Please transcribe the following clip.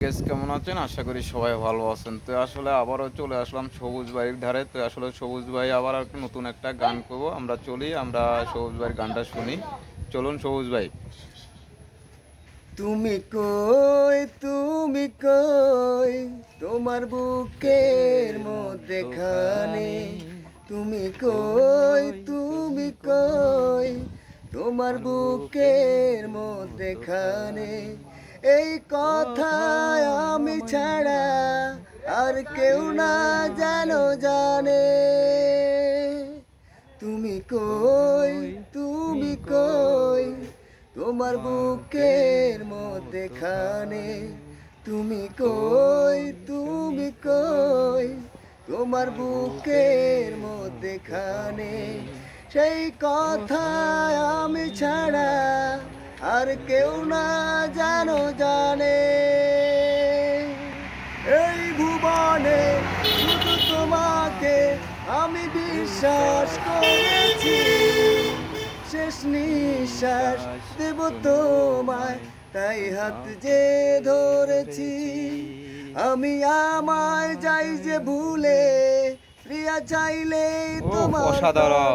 Guess কেমন আছেন? আশা করি সবাই ভালো আছেন। তো আসলে আবারও চলে আসলাম সবুজ ভাইয়ের ধারে। তো আসলে সবুজ ভাই আবার একটা নতুন একটা গান করব। আমরা চলি, আমরা সবুজ ভাইয়ের গানটা শুনি। চলুন সবুজ ভাই। তুমি কই তোমার বুকের মধ্যেখানে তুমি কই তোমার বুকের মধ্যেখানে এই কথায় আমি ছাড়া আর কেউ না যেন জানে তুমি কই তোমার বুকের মধ্যেখানে তুমি কই তোমার বুকের মধ্যেখানে সেই কথা আমি ছাড়া আর কেউ না যেন জানে এই ভুবনে শুধু তোমাকে আমি বিশ্বাস করেছি শেষ নিঃশ্বাস দেব তোমায় তাই হাত যে ধরেছি আমি আমায় যাই যে ভুলে প্রিয়া চাইলেই তোমার অসাধারণ।